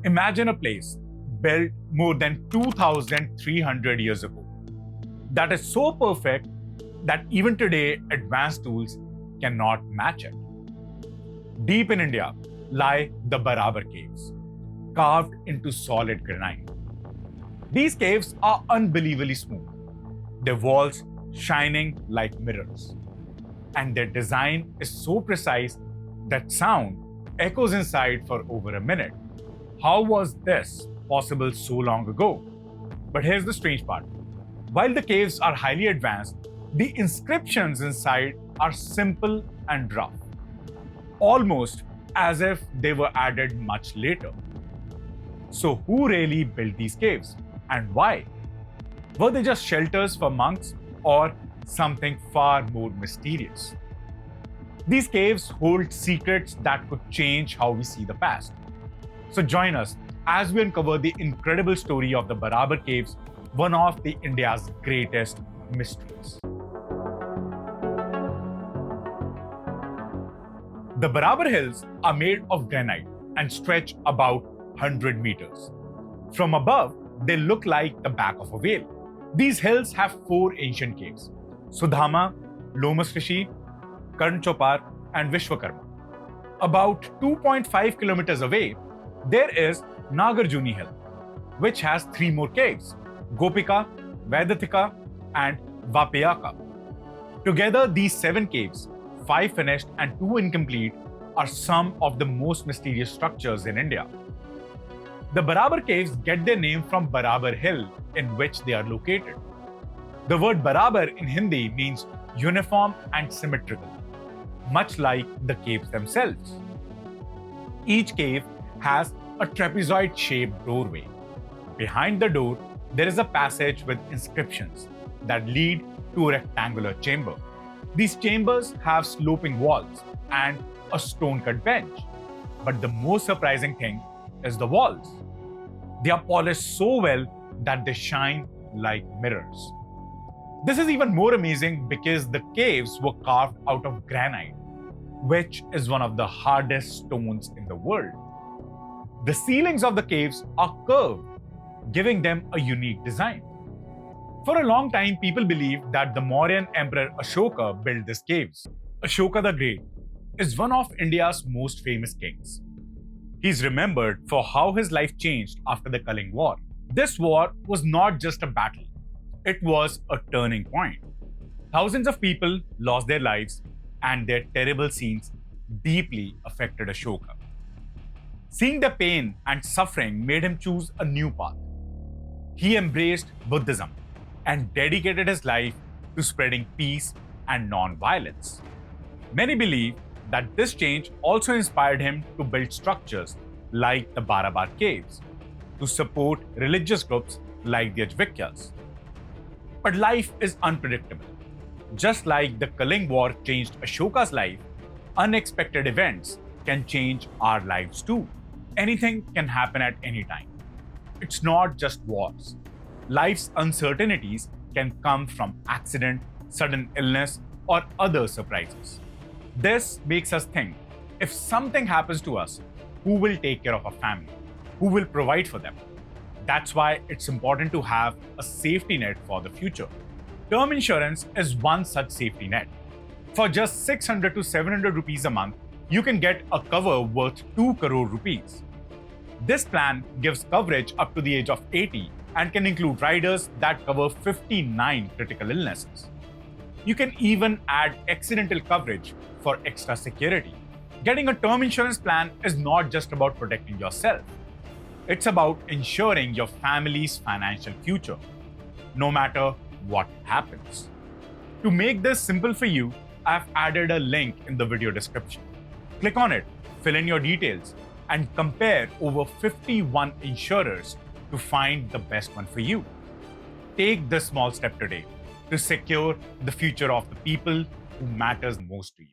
Imagine a place built more than 2,300 years ago that is so perfect that even today advanced tools cannot match it. Deep in India lie the Barabar Caves, carved into solid granite. These caves are unbelievably smooth, their walls shining like mirrors, and their design is so precise that sound echoes inside for over a minute. How was this possible so long ago? But here's the strange part. While the caves are highly advanced, the inscriptions inside are simple and rough, almost as if they were added much later. So who really built these caves and why? Were they just shelters for monks or something far more mysterious? These caves hold secrets that could change how we see the past. So join us as we uncover the incredible story of the Barabar Caves, one of India's greatest mysteries. The Barabar Hills are made of granite and stretch about 100 meters. From above, they look like the back of a whale. These hills have four ancient caves: Sudhama, Lomas Rishi, Karnchopar, and Vishwakarma. About 2.5 kilometers away, there is Nagarjuni Hill, which has three more caves: Gopika, Vedatika, and Vapayaka. Together, these 7 caves, 5 finished and 2 incomplete, are some of the most mysterious structures in India. The Barabar Caves get their name from Barabar Hill, in which they are located. The word Barabar in Hindi means uniform and symmetrical, much like the caves themselves. Each cave has a trapezoid-shaped doorway. Behind the door, there is a passage with inscriptions that lead to a rectangular chamber. These chambers have sloping walls and a stone-cut bench. But the most surprising thing is the walls. They are polished so well that they shine like mirrors. This is even more amazing because the caves were carved out of granite, which is one of the hardest stones in the world. The ceilings of the caves are curved, giving them a unique design. For a long time, people believed that the Mauryan Emperor Ashoka built these caves. Ashoka the Great is one of India's most famous kings. He's remembered for how his life changed after the Kalinga War. This war was not just a battle, it was a turning point. Thousands of people lost their lives, and their terrible scenes deeply affected Ashoka. Seeing the pain and suffering made him choose a new path. He embraced Buddhism and dedicated his life to spreading peace and non-violence. Many believe that this change also inspired him to build structures like the Barabar Caves to support religious groups like the Ājīvikas. But life is unpredictable. Just like the Kalinga War changed Ashoka's life, unexpected events can change our lives too. Anything can happen at any time. It's not just wars. Life's uncertainties can come from accident, sudden illness, or other surprises. This makes us think, if something happens to us, who will take care of our family? Who will provide for them? That's why it's important to have a safety net for the future. Term insurance is one such safety net. For just 600 to 700 rupees a month, you can get a cover worth 2 crore rupees. This plan gives coverage up to the age of 80 and can include riders that cover 59 critical illnesses. You can even add accidental coverage for extra security. Getting a term insurance plan is not just about protecting yourself. It's about ensuring your family's financial future, no matter what happens. To make this simple for you, I've added a link in the video description. Click on it, fill in your details, and compare over 51 insurers to find the best one for you. Take this small step today to secure the future of the people who matters most to you.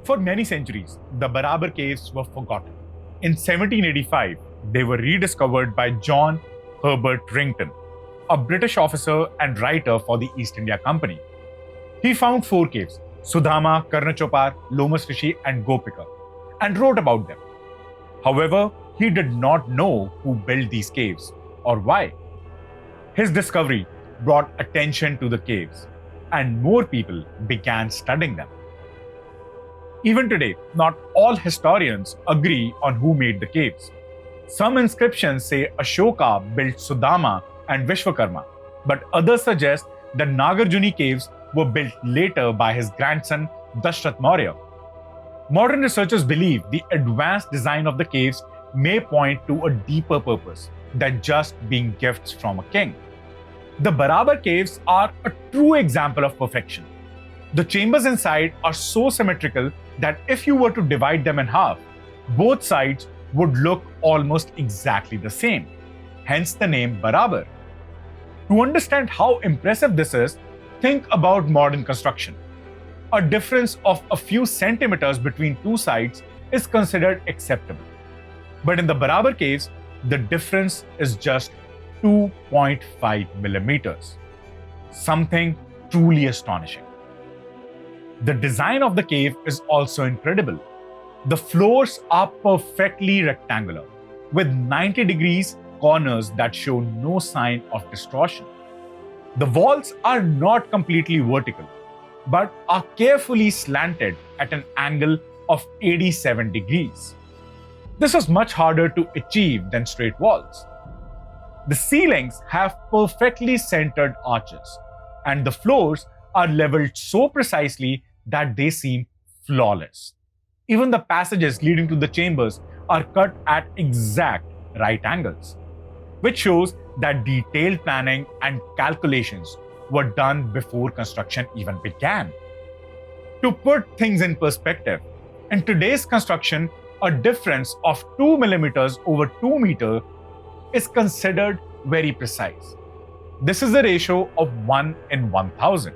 For many centuries, the Barabar Caves were forgotten. In 1785, they were rediscovered by John Herbert Wrington, a British officer and writer for the East India Company. He found 4 caves, Sudhama, Karnachopar, Lomas Rishi, and Gopika, and wrote about them. However, he did not know who built these caves or why. His discovery brought attention to the caves, and more people began studying them. Even today, not all historians agree on who made the caves. Some inscriptions say Ashoka built Sudama and Vishwakarma, but others suggest the Nagarjuni caves were built later by his grandson Dashrath Maurya. Modern researchers believe the advanced design of the caves may point to a deeper purpose than just being gifts from a king. The Barabar Caves are a true example of perfection. The chambers inside are so symmetrical that if you were to divide them in half, both sides would look almost exactly the same, hence the name Barabar. To understand how impressive this is, think about modern construction. A difference of a few centimeters between two sides is considered acceptable. But in the Barabar Caves, the difference is just 2.5 millimeters. Something truly astonishing. The design of the cave is also incredible. The floors are perfectly rectangular, with 90 degrees corners that show no sign of distortion. The walls are not completely vertical, but are carefully slanted at an angle of 87 degrees. This is much harder to achieve than straight walls. The ceilings have perfectly centered arches, and the floors are leveled so precisely that they seem flawless. Even the passages leading to the chambers are cut at exact right angles, which shows that detailed planning and calculations were done before construction even began. To put things in perspective, in today's construction, a difference of 2 millimeters over 2 meters is considered very precise. This is a ratio of 1 in 1,000.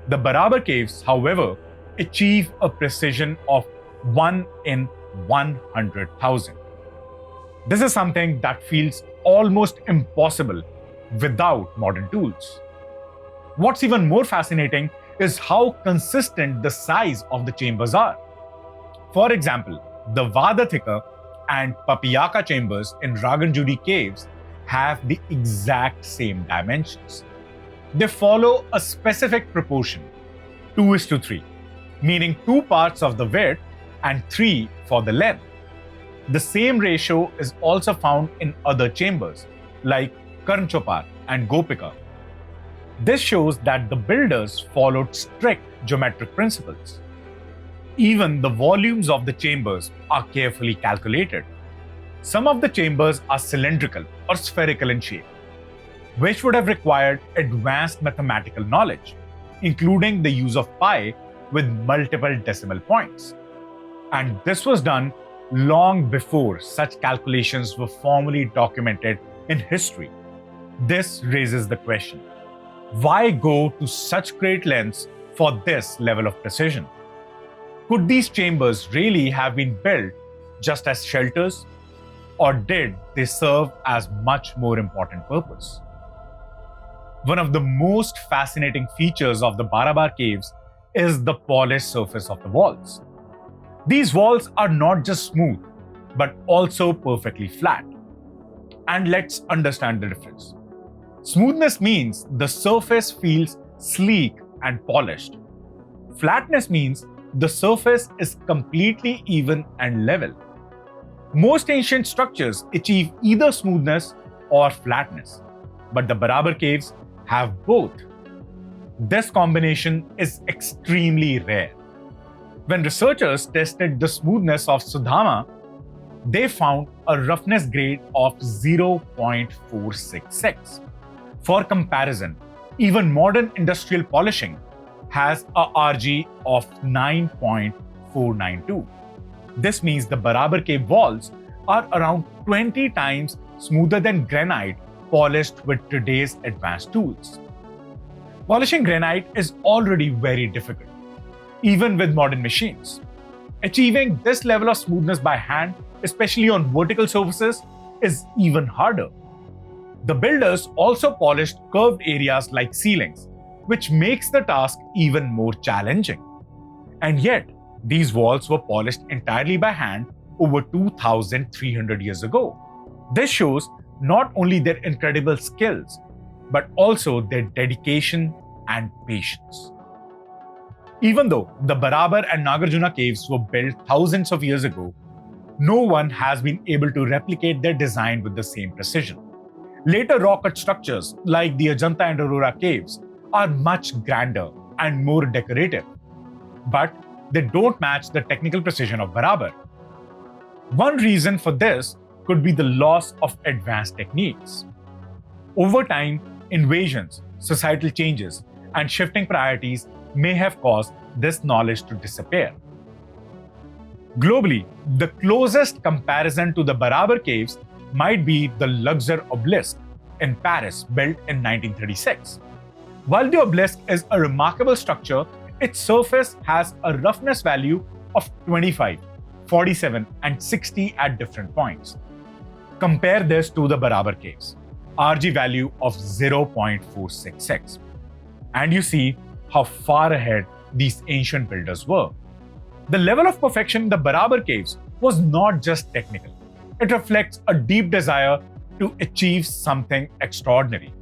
The Barabar Caves, however, achieve a precision of 1 in 100,000. This is something that feels almost impossible without modern tools. What's even more fascinating is how consistent the size of the chambers are. For example, the Vadathika and Papiyaka chambers in Raganjudi caves have the exact same dimensions. They follow a specific proportion, 2:3, meaning 2 parts of the width and 3 for the length. The same ratio is also found in other chambers like Karnchopar and Gopika. This shows that the builders followed strict geometric principles. Even the volumes of the chambers are carefully calculated. Some of the chambers are cylindrical or spherical in shape, which would have required advanced mathematical knowledge, including the use of pi with multiple decimal points. And this was done long before such calculations were formally documented in history. This raises the question, why go to such great lengths for this level of precision? Could these chambers really have been built just as shelters, or did they serve as much more important purpose? One of the most fascinating features of the Barabar Caves is the polished surface of the walls. These walls are not just smooth, but also perfectly flat. And let's understand the difference. Smoothness means the surface feels sleek and polished. Flatness means the surface is completely even and level. Most ancient structures achieve either smoothness or flatness, but the Barabar Caves have both. This combination is extremely rare. When researchers tested the smoothness of Sudama, they found a roughness grade of 0.466. For comparison, even modern industrial polishing has a RG of 9.492. This means the Barabar Cave walls are around 20 times smoother than granite polished with today's advanced tools. Polishing granite is already very difficult, even with modern machines. Achieving this level of smoothness by hand, especially on vertical surfaces, is even harder. The builders also polished curved areas like ceilings, which makes the task even more challenging. And yet, these walls were polished entirely by hand over 2,300 years ago. This shows not only their incredible skills, but also their dedication and patience. Even though the Barabar and Nagarjuna caves were built thousands of years ago, no one has been able to replicate their design with the same precision. Later rock-cut structures like the Ajanta and Ellora caves are much grander and more decorative, but they don't match the technical precision of Barabar. One reason for this could be the loss of advanced techniques. Over time, invasions, societal changes, and shifting priorities may have caused this knowledge to disappear. Globally, the closest comparison to the Barabar caves might be the Luxor obelisk in Paris, built in 1936. While the obelisk is a remarkable structure, its surface has a roughness value of 25, 47, and 60 at different points. Compare this to the Barabar caves, RG value of 0.466, and you see how far ahead these ancient builders were. The level of perfection in the Barabar caves was not just technical. It reflects a deep desire to achieve something extraordinary.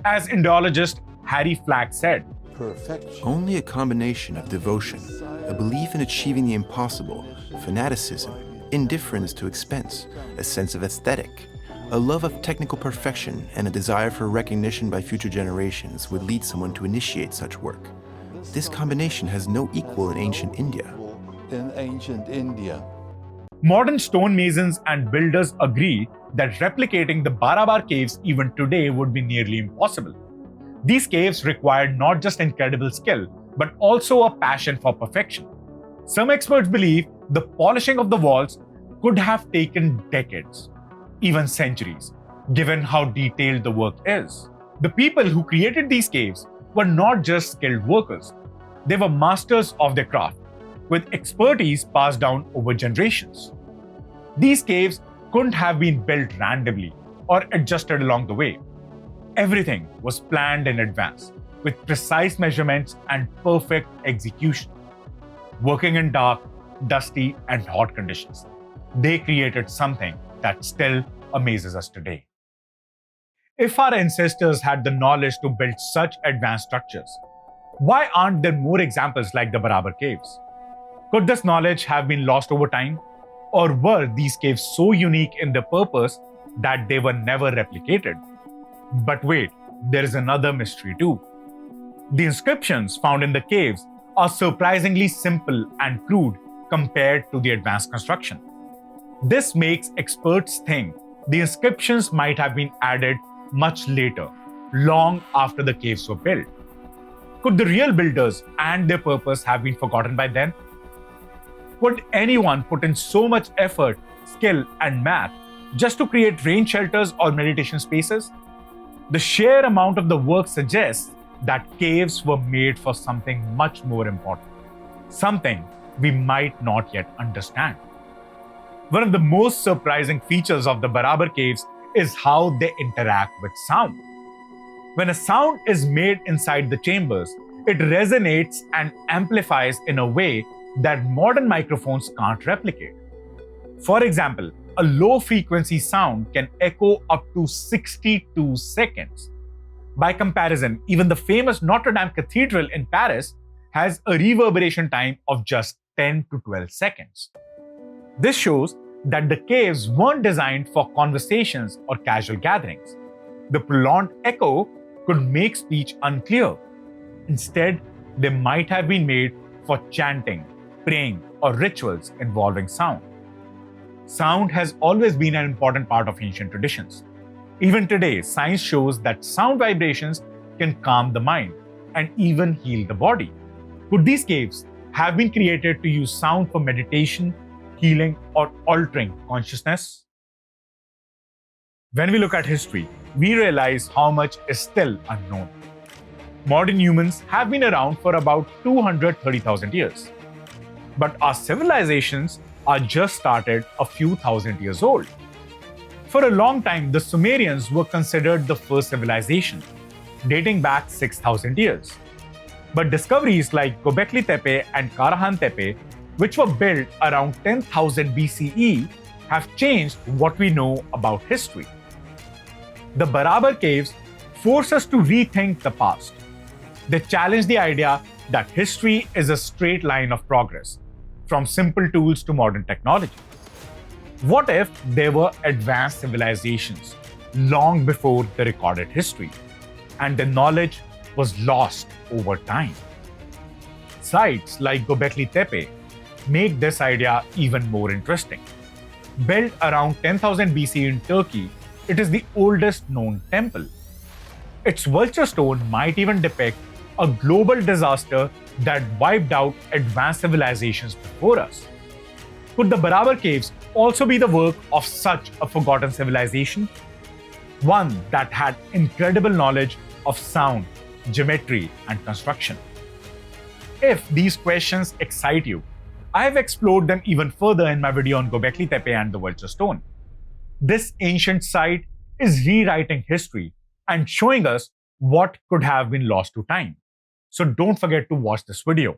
As Indologist Harry Flagg said, Perfection. Only a combination of devotion, a belief in achieving the impossible, fanaticism, indifference to expense, a sense of aesthetic, a love of technical perfection, and a desire for recognition by future generations would lead someone to initiate such work. This combination has no equal in ancient India. In ancient India. Modern stonemasons and builders agree that replicating the Barabar caves even today would be nearly impossible. These caves required not just incredible skill, but also a passion for perfection. Some experts believe the polishing of the walls could have taken decades, even centuries, given how detailed the work is. The people who created these caves were not just skilled workers, they were masters of their craft, with expertise passed down over generations. These caves couldn't have been built randomly or adjusted along the way. Everything was planned in advance, with precise measurements and perfect execution. Working in dark, dusty, and hot conditions, they created something that still amazes us today. If our ancestors had the knowledge to build such advanced structures, why aren't there more examples like the Barabar caves? Could this knowledge have been lost over time? Or were these caves so unique in their purpose that they were never replicated? But wait, there is another mystery too. The inscriptions found in the caves are surprisingly simple and crude compared to the advanced construction. This makes experts think the inscriptions might have been added much later, long after the caves were built. Could the real builders and their purpose have been forgotten by then? Would anyone put in so much effort, skill, and math just to create rain shelters or meditation spaces? The sheer amount of the work suggests that caves were made for something much more important, something we might not yet understand. One of the most surprising features of the Barabar caves is how they interact with sound. When a sound is made inside the chambers, it resonates and amplifies in a way that modern microphones can't replicate. For example, a low-frequency sound can echo up to 62 seconds. By comparison, even the famous Notre Dame Cathedral in Paris has a reverberation time of just 10 to 12 seconds. This shows that the caves weren't designed for conversations or casual gatherings. The prolonged echo could make speech unclear. Instead, they might have been made for chanting, praying, or rituals involving sound. Sound has always been an important part of ancient traditions. Even today, science shows that sound vibrations can calm the mind and even heal the body. Could these caves have been created to use sound for meditation, healing, or altering consciousness? When we look at history, we realize how much is still unknown. Modern humans have been around for about 230,000 years. But our civilizations are just started a few thousand years old. For a long time, the Sumerians were considered the first civilization, dating back 6,000 years. But discoveries like Göbekli Tepe and Karahan Tepe which were built around 10,000 BCE, have changed what we know about history. The Barabar Caves force us to rethink the past. They challenge the idea that history is a straight line of progress, from simple tools to modern technology. What if there were advanced civilizations long before the recorded history, and the knowledge was lost over time? Sites like Göbekli Tepe make this idea even more interesting. Built around 10,000 BC in Turkey, it is the oldest known temple. Its vulture stone might even depict a global disaster that wiped out advanced civilizations before us. Could the Barabar Caves also be the work of such a forgotten civilization? One that had incredible knowledge of sound, geometry, and construction. If these questions excite you, I have explored them even further in my video on Göbekli Tepe and the Vulture Stone. This ancient site is rewriting history and showing us what could have been lost to time. So don't forget to watch this video.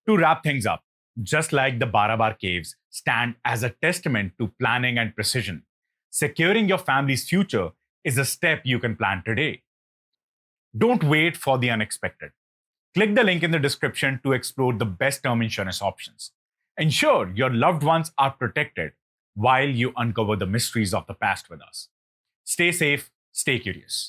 To wrap things up, just like the Barabar Caves stand as a testament to planning and precision, securing your family's future is a step you can plan today. Don't wait for the unexpected. Click the link in the description to explore the best term insurance options. Ensure your loved ones are protected while you uncover the mysteries of the past with us. Stay safe, stay curious.